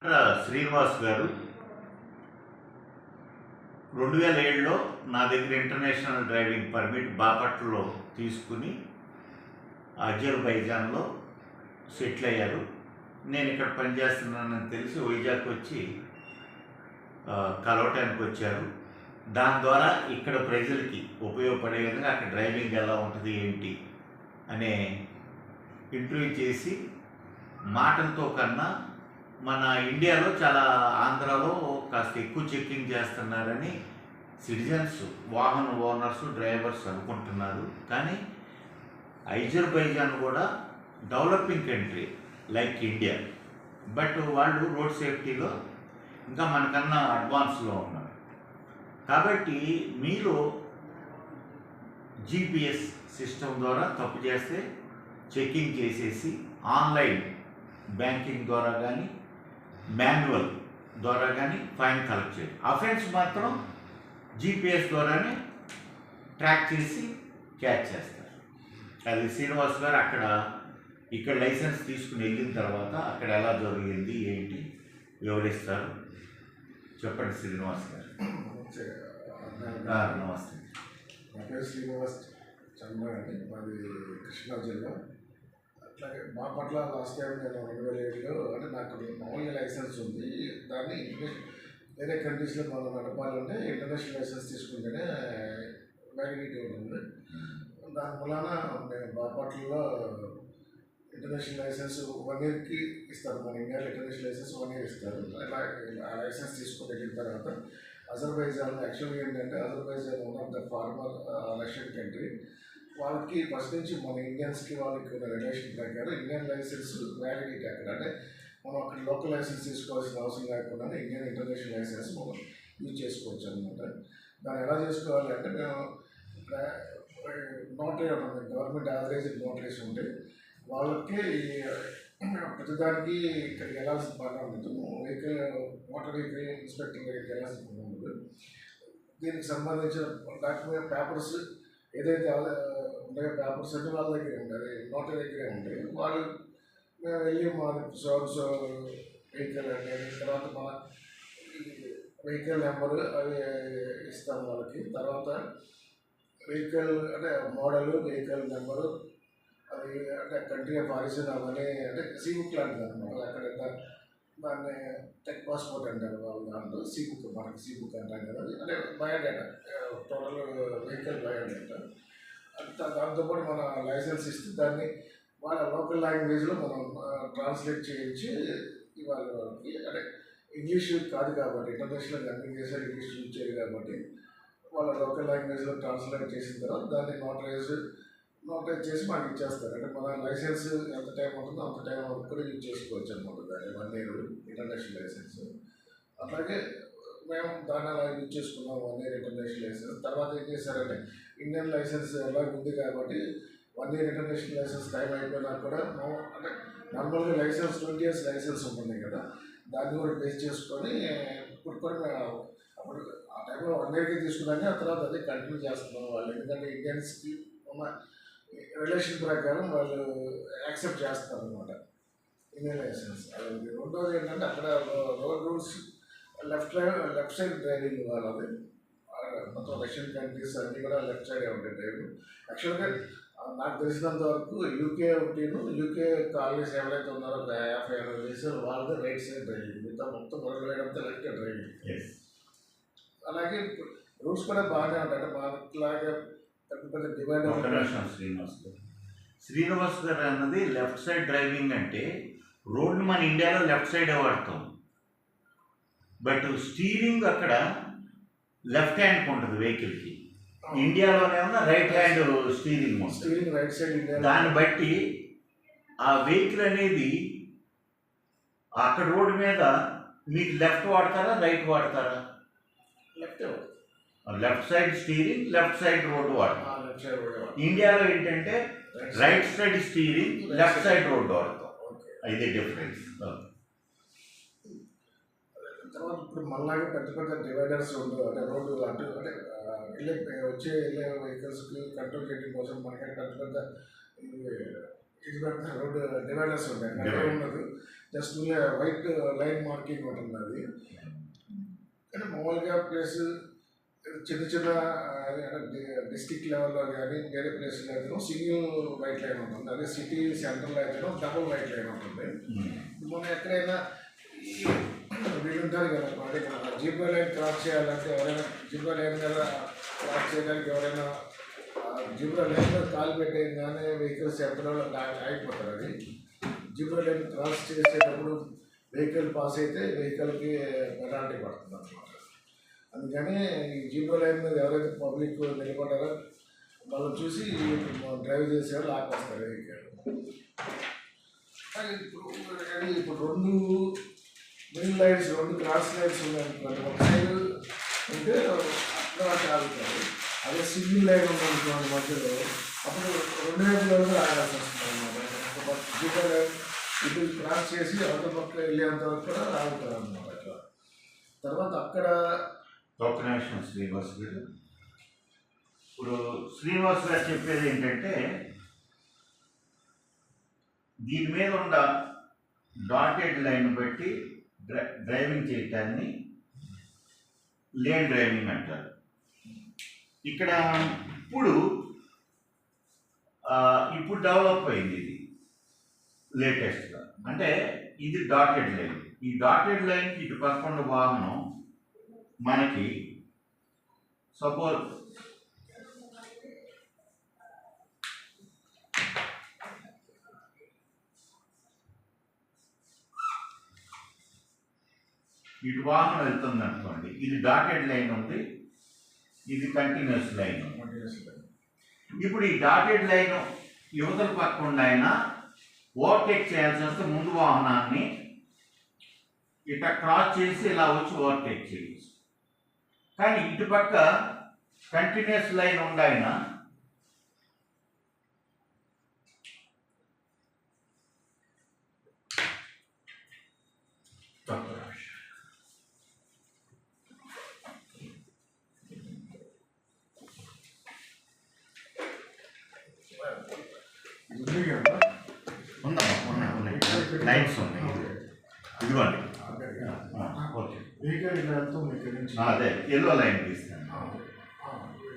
కుట్ర శ్రీనివాస్ గారు 2007లో నా దగ్గర ఇంటర్నేషనల్ డ్రైవింగ్ పర్మిట్ బాపట్లలో తీసుకుని అజర్బైజాన్లో సెటిల్ అయ్యారు. నేను ఇక్కడ పనిచేస్తున్నానని తెలిసి వైజాగ్ వచ్చి కలవటానికి వచ్చారు. దాని ద్వారా ఇక్కడ ప్రజలకి ఉపయోగపడే విధంగా అక్కడ డ్రైవింగ్ ఎలా ఉంటుంది ఏంటి అనే ఇంటర్వ్యూ చేసి మాటలతో కన్నా మన ఇండియాలో చాలా ఆంధ్రాలో కాస్త ఎక్కువ చెక్కింగ్ చేస్తున్నారని సిటిజన్స్, వాహన ఓనర్స్, డ్రైవర్స్ అనుకుంటున్నారు. కానీ అజర్బైజాన్ కూడా developing country like India, but వాళ్ళు రోడ్ సేఫ్టీలో ఇంకా మనకన్నా అడ్వాన్స్లో ఉన్నారు. కాబట్టి మీరు జీపీఎస్ సిస్టమ్ ద్వారా తప్పు చేస్తే చెక్కింగ్ చేసేసి ఆన్లైన్ బ్యాంకింగ్ ద్వారా కానీ మాన్యువల్ ద్వారా కానీ ఫైన్ కలెక్ట్ చేయాలి. అఫెన్స్ మాత్రం జీపీఎస్ ద్వారానే ట్రాక్ చేసి క్యాచ్ చేస్తారు. అది శ్రీనివాస్ గారు ఇక్కడ లైసెన్స్ తీసుకుని వెళ్ళిన తర్వాత అక్కడ ఎలా జరిగింది ఏంటి వివరిస్తారు. చెప్పండి శ్రీనివాస్ గారు. నమస్తే. నా పేరు శ్రీనివాస్ చంద్ర అండి, మాది కృష్ణా జిల్లా. అట్లాగే బాపట్ల లాస్ట్ టైం నేను 2007లో అంటే నాకు మామూలుగా లైసెన్స్ ఉంది, దాన్ని వేరే కంట్రీస్లో మనం నడపాలంటే ఇంటర్నేషనల్ లైసెన్స్ తీసుకుంటేనే వ్యాలిడిటీ ఉంటుంది. దాని మూలాన నేను బాపట్లలో ఇంటర్నేషనల్ లైసెన్స్ 1 ఇయర్కి ఇస్తారు. మన ఇండియాలో ఇంటర్నేషనల్ లైసెన్స్ 1 ఇయర్ ఇస్తారు. అలా ఆ లైసెన్స్ తీసుకుని వెళ్ళిన తర్వాత అజర్బైజాన్ యాక్చువల్గా ఏంటంటే Azerbaijan one of the former Russian country. వాళ్ళకి ఫస్ట్ నుంచి మన ఇండియన్స్కి వాళ్ళకి ఉన్న రిలేషన్ ప్రకారం ఇండియన్ లైసెన్స్ వ్యాలిడిటీ అక్కడ, అంటే మనం అక్కడ లోకల్ లైసెన్స్ తీసుకోవాల్సిన అవసరం లేకుండా ఇండియన్ ఇంటర్నేషనల్ లైసెన్స్ మనం యూజ్ చేసుకోవచ్చు అనమాట. దాన్ని ఎలా చేసుకోవాలి అంటే మేము నోటరీ ఉంటుంది, గవర్నమెంట్ ఆథరైజ్డ్ నోటరీస్ ఉంటాయి. వాళ్ళకి ప్రతిదానికి ఇక్కడికి వెళ్ళాల్సిన పని ఉండదు. వెహికల్ మోటార్ వెహికల్ ఇన్స్పెక్టర్ దగ్గరికి వెళ్ళాల్సిన పని ఉండదు. దీనికి సంబంధించిన డాక్యుమెంట్ పేపర్స్ ఏదైతే ఉంటాయో పేపర్స్ అంటే వాళ్ళ దగ్గరే ఉంటాయి, నోటరీ దగ్గరే ఉంటాయి. వాళ్ళు మేము వెళ్ళి మా సో వెహికల్ అంటే తర్వాత మన వెహికల్ నెంబరు అవి ఇస్తాం వాళ్ళకి. తర్వాత వెహికల్ అంటే మోడలు, వెహికల్ నెంబరు, అది అంటే కంట్రీ ఆఫ్ ఆరిజిన్ అవన్నీ అంటే సీ బుక్ లాంటిది అనమాట. అక్కడ దాన్ని టెక్ పాస్పోర్ట్ అంటారు వాళ్ళు, దాంట్లో సీ బుక్, మనకి సీ బుక్ అంటాం కదా, అంటే బయోడేటా, టోటల్ వెహికల్ బయోడేటా. దాంతోపాటు మన లైసెన్స్ ఇస్తే దాన్ని వాళ్ళ లోకల్ లాంగ్వేజ్లో మనం ట్రాన్స్లేట్ చేయించి ఇవాళ వాళ్ళకి, అంటే ఇంగ్లీష్ కాదు కాబట్టి ఇంటర్నేషనల్ అన్ని దేశాలు ఇంగ్లీష్ యూజ్ చేయరు కాబట్టి వాళ్ళ లోకల్ లాంగ్వేజ్లో ట్రాన్స్లేట్ చేసిన తర్వాత దాన్ని నోటరైజ్ చేసి మాకు ఇచ్చేస్తారు. అంటే మన లైసెన్స్ ఎంత టైం ఉంటుందో అంత టైం వరకు కూడా యూజ్ చేసుకోవచ్చు అనమాట. దాన్ని 1 ఇయర్ ఇంటర్నేషనల్ లైసెన్స్. అలాగే మేము దాన్ని అలా యూజ్ చేసుకున్నాం 1 ఇయర్ ఇంటర్నేషనల్ లైసెన్స్. తర్వాత ఏం చేశారంటే ఇండియన్ లైసెన్స్ ఎలా ఉంది కాబట్టి 1 ఇయర్ ఇంటర్నేషనల్ లైసెన్స్ టైం అయిపోయినా కూడా అంటే నార్మల్గా లైసెన్స్ 20 years లైసెన్స్ ఉంటుంది కదా, దాన్ని కూడా బేస్ చేసుకొని ఇప్పుడు కూడా అప్పుడు ఆ టైంలో 1 ఇయర్కి తీసుకున్నాక ఆ తర్వాత అదే కంటిన్యూ చేస్తున్నాం వాళ్ళు. ఎందుకంటే ఇండియన్స్కి ఉన్న రిలేషన్ ప్రకారం వాళ్ళు యాక్సెప్ట్ చేస్తారు అనమాట ఇండియన్ లైసెన్స్. అది రెండోది ఏంటంటే అక్కడ road rules left side driving వాళ్ళది. మొత్తం రష్యన్ కంట్రీస్ అన్నీ కూడా లెఫ్ట్ సైడే ఉంటాయి డ్రైవింగ్. యాక్చువల్గా నాకు తెలిసినంత వరకు యూకే కాలనీస్ ఎవరైతే ఉన్నారో 50-60 దేశాలు వాళ్ళది రైట్ సైడ్ డ్రైవింగ్, మిగతా మొత్తం మొదలైనంతా లెఫ్ట్ డ్రైవింగ్. అలాగే రూల్స్ కూడా బాగానే ఉంటాయి. అంటే మనలాగా పెద్ద డివైడ్ శ్రీనివాస్ గారు అన్నది లెఫ్ట్ సైడ్ డ్రైవింగ్ అంటే రోడ్డు మన ఇండియాలో లెఫ్ట్ సైడే వాడతాం, బట్ స్టీరింగ్ అక్కడ లెఫ్ట్ హ్యాండ్కి ఉంటుంది వెహికల్కి. ఇండియాలోనే ఉన్న right hand steering right side. దాన్ని బట్టి ఆ వెహికల్ అనేది అక్కడ రోడ్డు మీద మీకు లెఫ్ట్ వాడతారా రైట్ వాడతారా? Left side steering, left side road వాడతాం. ఇండియాలో ఏంటంటే right side steering, left side road వాడతాం. ఇదే డిఫరెన్స్. తర్వాత ఇప్పుడు మనలాగే పెద్ద డివైడర్స్ ఉండవు, అంటే రోడ్డు అటు అంటే వెళ్ళే వెహికల్స్కి కంట్రోల్ చేయడం కోసం మనకి పెద్ద ఇది పెద్ద రోడ్డు డివైడర్స్ ఉంటాయి. అక్కడ ఉండదు. జస్ట్ వైట్ లైన్ మార్కింగ్ ఉంటుంది అది. కానీ మామూలుగా ప్లేస్ చిన్న చిన్న డిస్ట్రిక్ట్ లెవెల్లో కానీ వేరే ప్లేస్లో అయితే సింగిల్ వైట్ లైన్ ఉంటుంది. అదే సిటీ సెంటర్లో అయితే డబుల్ వైట్ లైన్ ఉంటుంది. మనం ఎక్కడైనా వీళ్ళుంటారు కదా, అదే జీబ్రా లైన్ క్రాస్ చేయాలంటే ఎవరైనా జీబ్రా లైన్ కదా క్రాస్ చేయడానికి ఎవరైనా జీబ్రా లైన్ మీద కాలు పెట్టేయగానే వెహికల్స్ ఎక్కడో ఆగిపోతారు. అది జీబ్రా లైన్ క్రాస్ చేసేటప్పుడు వెహికల్ పాస్ అయితే వెహికల్కి పెనాల్టీ పడుతుంది అన్నమాట. అందుకని ఈ జీబ్రా లైన్ మీద ఎవరైతే పబ్లిక్ నిలబడ్డారో వాళ్ళని చూసి డ్రైవ్ చేసేవాళ్ళు ఆపేస్తారు వెహికల్. ఇప్పుడు రెండు మిడిల్ లైన్స్, రెండు క్రాస్ లైన్స్ ఉన్నాయనుకోండి, ఒక సైడ్ ఉంటే అక్కడ ఆగుతారు. అదే సింగిల్ లైన్ ఉందనుకోండి మధ్యలో, అప్పుడు రెండు వైపులో కూడా ఆగాల్సి వస్తుంది అనమాట. ఒక జీబ్రా లైన్ ఇటు క్రాస్ చేసి అవతల పక్క వెళ్ళేంత వరకు కూడా ఆగుతారు అన్నమాట. అట్లా తర్వాత అక్కడ ఒక్క నిమిషం శ్రీనివాస్ గారు. ఇప్పుడు శ్రీనివాస్ గారు చెప్పేది ఏంటంటే, దీని మీద ఉన్న డాటెడ్ లైన్ బట్టి డ్రైవింగ్ చేయటాన్ని లేన్ డ్రైవింగ్ అంటారు. ఇక్కడ ఇప్పుడు డెవలప్ అయింది ఇది లేటెస్ట్గా. అంటే ఇది డాటెడ్ లైన్. ఈ డాటెడ్ లైన్కి ఇటు పక్కన వాహనం మనకి సపోజ్ ఇటు వాహనం వెళ్తుంది అనుకోండి, ఇది డాటెడ్ లైన్ ఉంది, ఇది కంటిన్యూస్ లైన్. ఇప్పుడు ఈ డాటెడ్ లైన్ యువతల పక్కకుండా అయినా ఓవర్టేక్ చేయాల్సి వస్తే ముందు వాహనాన్ని ఇట్లా క్రాస్ చేసి ఇలా వచ్చి ఓవర్టేక్ చేయొచ్చు. కానీ ఇటుపక్క కంటిన్యూస్ లైన్ ఉండాయినా లైన్స్ ఉన్నాయి. ఇదిగోండి, ఓకే. వెహికల్ ఇలా వెళ్తుంది ఇక్కడ నుంచి. అదే ఎల్లో లైన్ తీస్తాను.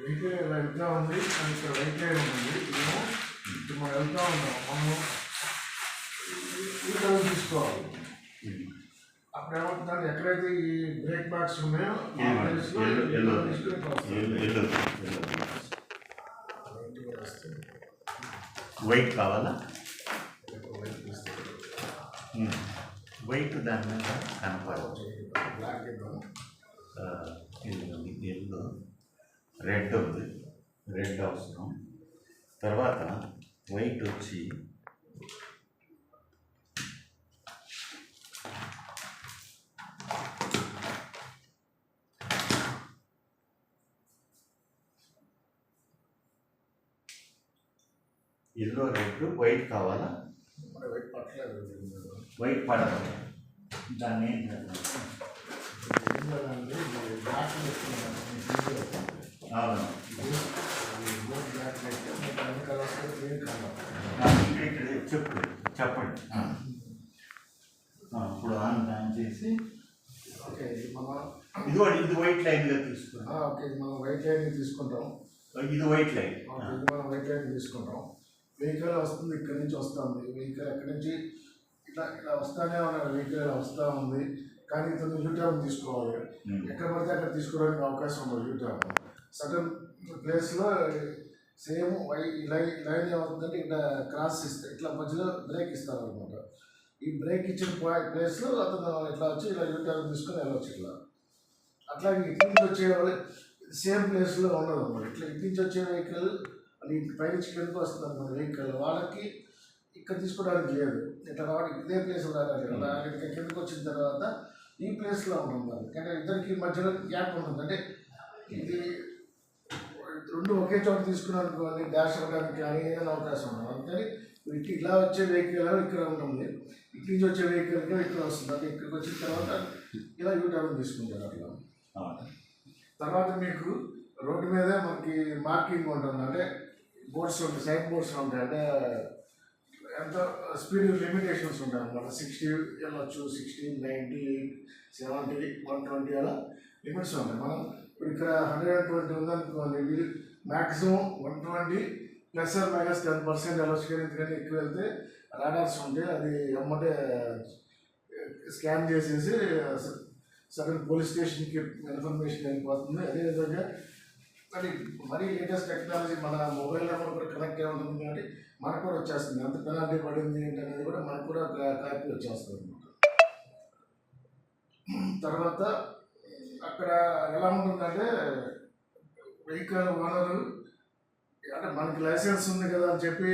వెహికల్ ఇలా వెళ్తా ఉంది, ఇక్కడ వైట్ లైన్ ఉంది. ఇదేమో ఇప్పుడు మనం వెళ్తా ఉన్నాం, మనం ఇక్కడ తీసుకోవాలి. అప్పుడు ఏమవుతుందంటే ఎక్కడైతే ఈ బ్రేక్ బాక్స్ ఉన్నాయో వైట్ కావాలా? వైట్ దాని మీద కనపడవచ్చు. ఎల్లో, రెడ్ ఉంది, రెడ్ అవసరం. తర్వాత వైట్ వచ్చి ఎల్లో, రెడ్, వైట్ కావాలా? వైట్ పట్టలేదు, వైట్ పడదు. దాన్ని ఏం చేద్దాం? చెప్పండి. ఇప్పుడు ఆన్ చేసి ఓకే, ఇది వైట్ లైన్గా తీసుకుంటాం. ఓకే, మనం వైట్ లైన్ తీసుకుంటాం. ఇది వైట్ లైన్, ఇది మనం వైట్ లైన్ తీసుకుంటాం. వెహికల్ వస్తుంది, ఇక్కడ నుంచి వస్తుంది. వెహికల్ ఎక్కడి నుంచి ఇట్లా ఇలా వస్తానే ఉన్నాడు, వెహికల్ వస్తూ ఉంది. కానీ ఇతను యూటర్న్ తీసుకోవాలి. ఎక్కడ పడితే అక్కడ తీసుకోవడానికి అవకాశం ఉండదు. యూటర్న్ సడన్ ప్లేస్లో సేమ్ లైన్ ఏమవుతుందంటే ఇట్లా క్రాస్ ఇస్తే ఇట్లా మధ్యలో బ్రేక్ ఇస్తారు అనమాట. ఈ బ్రేక్ ఇచ్చిన ప్లేస్లో అతను ఇట్లా వచ్చి ఇలా యూటర్న్ తీసుకొని వెళ్ళవచ్చు. ఇట్లా అట్లాగే ఇటు నుంచి వచ్చే సేమ్ ప్లేస్లో ఉండదు అనమాట. ఇట్లా ఇటు నుంచి వచ్చే వెహికల్ అది పైనుంచి కిందకు వస్తుంది అనమాట. వెహికల్ వాళ్ళకి ఇక్కడ తీసుకోవడానికి లేదు, ఇట్లా రావడానికి ఇదే ప్లేస్ రావాలి. అలా ఇక్కడ కిందకు వచ్చిన తర్వాత ఈ ప్లేస్లో ఉంటుంది. కానీ ఇద్దరికి మధ్యలో గ్యాప్ ఉంటుంది. అంటే ఇది రెండు ఒకే చోట తీసుకున్నానుకోవాలి, డాష్ అవ్వడానికి కానీ ఏదైనా అవకాశం ఉండదు. అందుకని ఇటు ఇలా వచ్చే వెహికల్ ఇక్కడ ఉంటుంది, ఇటు నుంచి వచ్చే వెహికల్ ఇక్కడ వస్తుంది. అంటే ఇక్కడికి వచ్చిన తర్వాత ఇలా యూటర్న్ తీసుకుంటారు. అట్లా తర్వాత మీకు రోడ్డు మీదే మనకి మార్కింగ్ ఉంటుంది. అంటే బోర్డ్స్ ఉంటాయి, సైడ్ బోర్డ్స్ ఉంటాయి. అంటే ఎంత స్పీడ్ లిమిటేషన్స్ ఉంటాయి అన్నమాట. 60 వెళ్ళొచ్చు, 60, 90, 70, 120 అలా లిమిట్స్ ఉంటాయి. మనం ఇప్పుడు ఇక్కడ 120 ఉందనుకోండి, వీళ్ళు మ్యాక్సిమం 120 ±10% వెళ్ళొచ్చు. కానీ ఎందుకంటే ఎక్కువ వెళ్తే రాడార్స్ ఉంటాయి, అది ఎమ్మటే స్కాన్ చేసేసి సగం పోలీస్ స్టేషన్కి ఇన్ఫర్మేషన్ వెళ్ళిపోతుంది. అదేవిధంగా అది మరీ లేటెస్ట్ టెక్నాలజీ, మన మొబైల్ నెంబర్ కూడా కనెక్ట్ అయి ఉంటుంది కాబట్టి మనకు కూడా వచ్చేస్తుంది. ఎంత పెనాల్టీ పడింది ఏంటి అనేది కూడా మనకు కూడా కాపీ వచ్చేస్తుంది అనమాట. తర్వాత అక్కడ ఎలా ఉంటుందంటే వెహికల్ ఓనరు అంటే మనకి లైసెన్స్ ఉంది కదా అని చెప్పి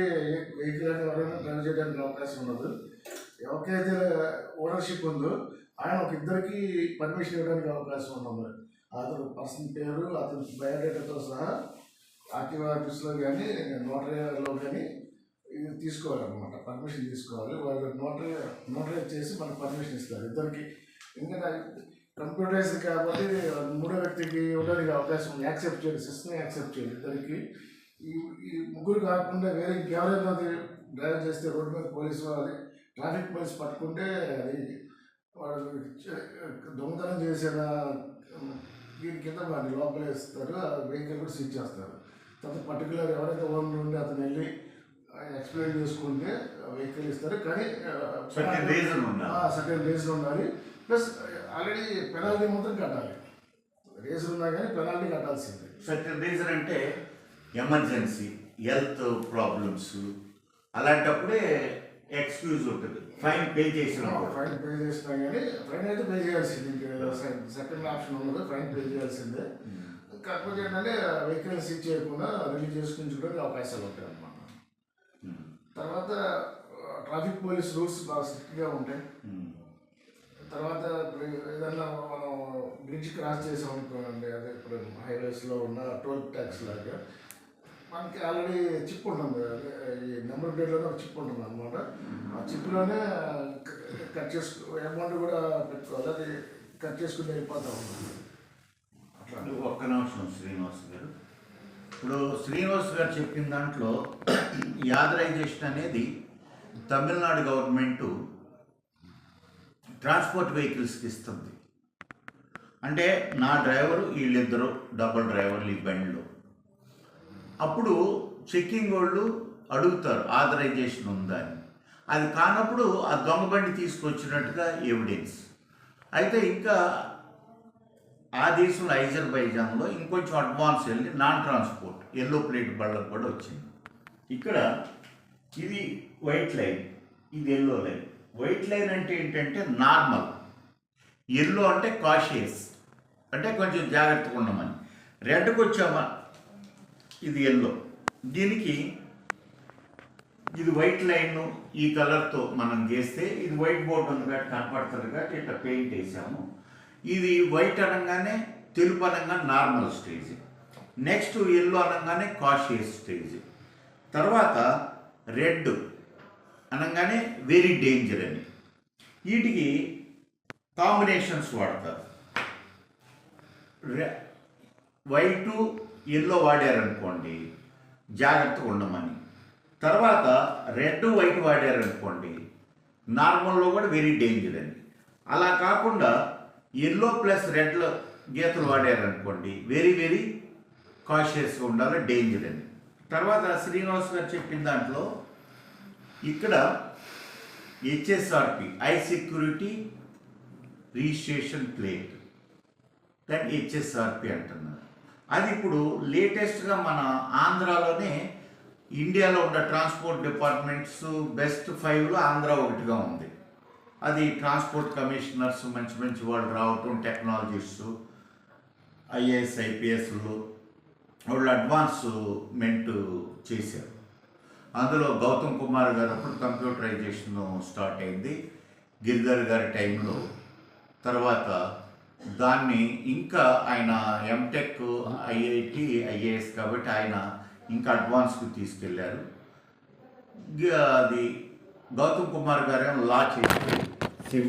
వెహికల్ అని ఎవరైనా డ్రైవ్ చేయడానికి అవకాశం ఉండదు. ఎవరికైతే ఓనర్షిప్ ఉందో ఆయన ఒక ఇద్దరికి పర్మిషన్ ఇవ్వడానికి అవకాశం ఉన్నది. అతను పర్సన్ పేరు, అతని బయోడేటాతో సహా ఆర్టీఓ ఆఫీస్లో కానీ నోటరీలో కానీ ఇది తీసుకోవాలన్నమాట, పర్మిషన్ తీసుకోవాలి. వాళ్ళు నోటరైజ్ చేసి మనకు పర్మిషన్ ఇస్తారు ఇద్దరికి. ఎందుకంటే కంప్యూటరైజ్డ్ కాబట్టి మూడో వ్యక్తికి ఇవ్వడానికి అవకాశం ఉంది. యాక్సెప్ట్ చేయాలి, సిస్టమ్ యాక్సెప్ట్ చేయాలి ఇద్దరికి. ఈ ముగ్గురు కాకుండా వేరే ఇంకెవరైనా డ్రైవ్ చేస్తే రోడ్డు మీద పోలీసు వాళ్ళు ట్రాఫిక్ పోలీస్ పట్టుకుంటే అది వాళ్ళు దొంగతనం చేసిన దీని కింద వాడిని లోపల వేస్తారు, ఆ వెహికల్ కూడా సీజ్ చేస్తారు. తర్వాత పర్టికులర్ ఎవరైతే ఓనర్ ఉండి అతను వెళ్ళి ఎక్స్ప్లెయిన్ చేసుకుంటే వెహికల్ ఇస్తారు. కానీ సర్టెన్ రీజన్ ఉండాలి. ప్లస్ ఆల్రెడీ పెనాల్టీ మాత్రం కట్టాలి. రీజన్ ఉన్నా కానీ పెనాల్టీ కట్టాల్సిందే. సర్టెన్ రీజన్ అంటే ఎమర్జెన్సీ, హెల్త్ ప్రాబ్లమ్స్, అలాంటప్పుడే ఎక్స్క్యూజ్ ఉంటుంది. ఫైన్ పే చేసినా కానీ ఫైన్ అయితే పే చేయాల్సింది. సెకండ్ ఆప్షన్ ఉండదు, ఫైన్ పే చేయాల్సిందే. కాకపోతే ఏంటంటే వెహికల్ సీజ్ చేయకుండా రిలీజ్ చేసుకుంటే అవకాశాలు ఉంటాయి అన్నమాట. తర్వాత ట్రాఫిక్ పోలీస్ రూల్స్ బాగా స్ట్రిక్ట్గా ఉంటాయి. తర్వాత ఏదన్నా మనం బ్రిడ్జ్ క్రాస్ చేసాం అనుకోండి, అదే ఇప్పుడు హైవేస్లో ఉన్న టోల్ ట్యాక్స్ లాగా మనకి ఆల్రెడీ చిప్ ఉంటుంది. ఈ నెంబర్ ప్లేట్లోనే ఒక చిప్ ఉంటుంది అనమాట. ఆ చిప్లోనే కట్ చేసుకు అమౌంట్ కూడా పెట్టుకోవాలి, అది కట్ చేసుకుని వెళ్ళిపోతా ఉంటుంది. అట్లా ఒక్క నిమిషం శ్రీనివాస్ గారు. ఇప్పుడు శ్రీనివాస్ గారు చెప్పిన దాంట్లో ఈ ఆథరైజేషన్ అనేది తమిళనాడు గవర్నమెంటు ట్రాన్స్పోర్ట్ వెహికల్స్కి ఇస్తుంది. అంటే నా డ్రైవరు వీళ్ళిద్దరు డబుల్ డ్రైవర్లు ఈ బండిలో. అప్పుడు చెక్కింగ్ వాళ్ళు అడుగుతారు ఆథరైజేషన్ ఉందా అని. అది కానప్పుడు ఆ దొంగ బండి తీసుకొచ్చినట్టుగా ఎవిడెన్స్. అయితే ఇంకా ఆ దేశంలో అజర్బైజాన్లో ఇంకొంచెం అడ్వాన్స్ వెళ్ళి నాన్ ట్రాన్స్పోర్ట్ ఎల్లో ప్లేట్ బళ్ళకు కూడా వచ్చింది. ఇక్కడ ఇది వైట్ లైన్, ఇది ఎల్లో లైన్. వైట్ లైన్ అంటే ఏంటంటే నార్మల్, ఎల్లో అంటే కాషియస్, అంటే కొంచెం జాగ్రత్తగా ఉండమని. రెడ్కి వచ్చామా, ఇది ఎల్లో. దీనికి ఇది వైట్ లైన్ ఈ కలర్తో మనం చేస్తే ఇది వైట్ బోర్డ్ ఉంది కాబట్టి కనపడుతుంది కాబట్టి ఇట్లా పెయింట్ వేసాము. ఇది వైట్ అనగానే తెలుపు అనగానే నార్మల్ స్టేజ్, నెక్స్ట్ ఎల్లో అనగానే కాషియస్ స్టేజ్, తర్వాత రెడ్ అనగానే వెరీ డేంజర్ అని. వీటికి కాంబినేషన్స్ వాడతారు. వైటు ఎల్లో వాడారనుకోండి జాగ్రత్తగా ఉండమని. తర్వాత రెడ్ వైట్ వాడారనుకోండి నార్మల్లో కూడా వెరీ డేంజర్ అని. అలా కాకుండా ఎల్లో ప్లస్ రెడ్లో గీతలు వాడారనుకోండి వెరీ వెరీ కాషియస్గా ఉండాలి, డేంజర్ అని. తర్వాత శ్రీనివాస్ గారు చెప్పిన దాంట్లో ఇక్కడ HSRP high security registration plate, దాన్ని హెచ్ఎస్ఆర్పి అంటున్నారు. అది ఇప్పుడు లేటెస్ట్గా మన ఆంధ్రాలోనే ఇండియాలో ఉన్న ట్రాన్స్పోర్ట్ డిపార్ట్మెంట్స్ బెస్ట్ 5లో ఆంధ్ర ఒకటిగా ఉంది. అది ట్రాన్స్పోర్ట్ కమిషనర్స్ మంచి మంచి వాళ్ళు రావటం, టెక్నాలజిస్టు, ఐఏఎస్ ఐపీఎస్లు వాళ్ళు అడ్వాన్స్మెంట్ చేశారు. అందులో గౌతమ్ కుమార్ గారు అప్పుడు కంప్యూటరైజేషన్ స్టార్ట్ అయింది గిరిధర్ గారి టైంలో. తర్వాత దాన్ని ఇంకా ఆయన ఎంటెక్ ఐఐటి ఐఏఎస్ కాబట్టి ఆయన ఇంకా అడ్వాన్స్కి తీసుకెళ్ళారు. అది గౌతమ్ కుమార్ గారు లా చేసి